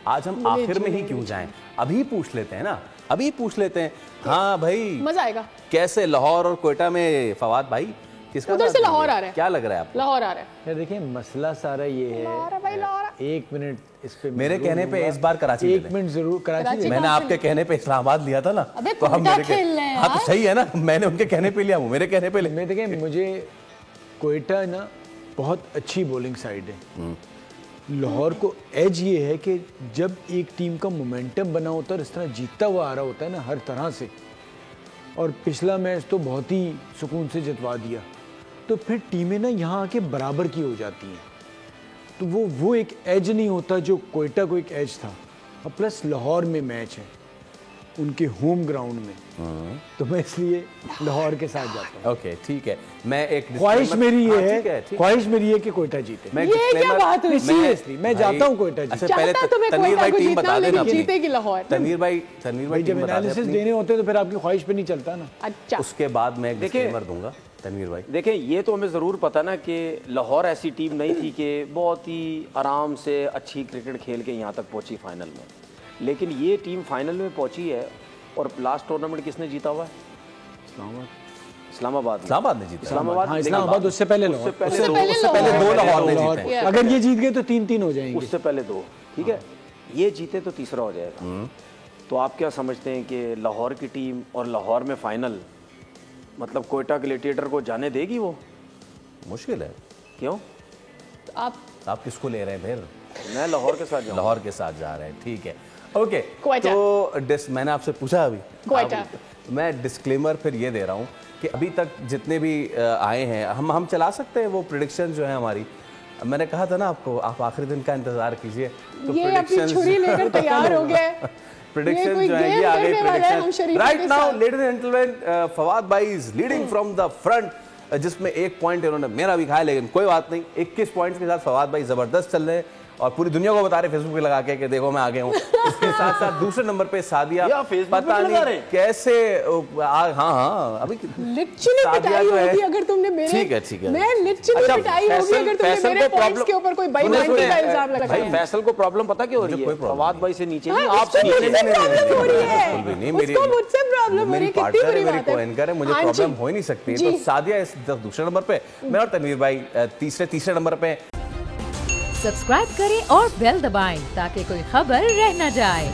आज हम आखिर में ही क्यों जाएं, अभी पूछ लेते हैं ना, अभी पूछ लेते हैं। हाँ भाई, मजा आएगा। कैसे लाहौर और क्वेटा में फवाद भाई, किसका उधर से लाहौर आ रहा है, क्या लग रहा है आपको? लाहौर आ रहा है। देखिए मसला सारा ये है, एक मिनट इस पे मेरे कहने पे इस बार कराची, एक मिनट जरूर कराची, मैंने आपके कहने पे इस्लामाबाद लिया था ना, तो हम मेरे हाँ तो सही है ना, मैंने उनके कहने पे लिया, मेरे कहने पे मैं देखें, मुझे क्वेटा ना बहुत अच्छी बॉलिंग साइड है। लाहौर को एज ये है कि जब एक टीम का मोमेंटम बना होता है और इस तरह जीतता हुआ आ रहा होता है ना हर तरह से, और पिछला मैच तो बहुत ही सुकून से जितवा दिया, तो फिर टीमें ना यहाँ आके बराबर की हो जाती हैं। तो वो एक एज नहीं होता जो क्वेटा को एक एज था। और प्लस लाहौर में मैच है उनके होम ग्राउंड में, तो मैं इसलिए लाहौर के साथ जाता हूँ। ओके ठीक है, मैं एक ख्वाहिश मेरी ये है, ख्वाहिश मेरी है कि क्वेटा जीते। मैं ये क्या बात हुई? सीरियसली मैं जाता हूँ क्वेटा जीते। अच्छा पहले तनवीर भाई टीम बता देना, जीतेगी लाहौर। तनवीर भाई जब एनालिसिस देने होते हैं तो फिर आपकी ख्वाहिश पे नहीं चलता ना। अच्छा, उसके बाद मैं एक डिस्क्लेमर दूंगा। तनवीर भाई देखें, ये तो हमें ज़रूर पता ना कि लाहौर ऐसी टीम नहीं थी कि बहुत ही आराम से अच्छी क्रिकेट खेल के यहाँ तक पहुँची फाइनल में, लेकिन ये टीम फाइनल में पहुँची है। और लास्ट टूर्नामेंट किसने जीता हुआ है? इस्लामाबाद ने जीता। इस्लामाबाद उससे पहले उससे पहले दो लाहौर ने जीते। अगर ये जीत गए तो 3-3 हो जाएंगे। उससे पहले 2, ठीक है, ये जीते तो तीसरा हो जाएगा। तो आप क्या समझते हैं कि लाहौर की टीम और लाहौर में फाइनल, मतलब क्वेटा ग्लेडिएटर को जाने देगी? वो मुश्किल है। क्यों? तो आप किसको ले रहे हैं फिर? मैं लाहौर के साथ लाहौर के साथ जा रहे हैं, ठीक है ओके। तो मैंने आपसे पूछा अभी, मैं डिस्क्लेमर फिर ये दे रहा हूँ कि अभी तक जितने भी आए हैं हम चला सकते हैं वो प्रेडिक्शन जो है हमारी। मैंने कहा था ना आपको, आप आखिरी दिन का इंतजार कीजिए। तो ये अपनी छुरी लेकर तैयार हो गए। प्रेडिक्शन जो है ये आ गई prediction right now. Ladies and gentleman, Fawad भाई is leading from the front, जिसमें 1 पॉइंट इन्होंने मेरा भी खाया, लेकिन कोई बात नहीं, 21 पॉइंट्स के साथ फवाद भाई जबरदस्त चल रहे हैं और पूरी दुनिया को बता रहे फेसबुक पे लगा के कि देखो मैं आगे हूँ। इसके साथ साथ दूसरे नंबर पे सादिया, पता नहीं कैसे हाँ अभी पिटाई होगी अगर तुमने मेरे, ठीक है मैं लिटरली पिटाई होगी अगर तुमने मेरे पॉइंट्स के ऊपर कोई बेईमानी का इल्जाम लगाया। भाई फैसल को प्रॉब्लम पता क्यों हो रही है? फवाद भाई से नीचे नहीं, आपसे नीचे प्रॉब्लम हो रही है, उसको मुझसे प्रॉब्लम हो रही है। कितनी बड़ी बात है, मेरी है, मुझे प्रॉब्लम हो ही नहीं सकती। तो सादिया इस दूसरे नंबर पे, मैं और तनवीर भाई तीसरे नंबर पे। सब्सक्राइब करें और बेल दबाएं ताकि कोई खबर रह न जाए।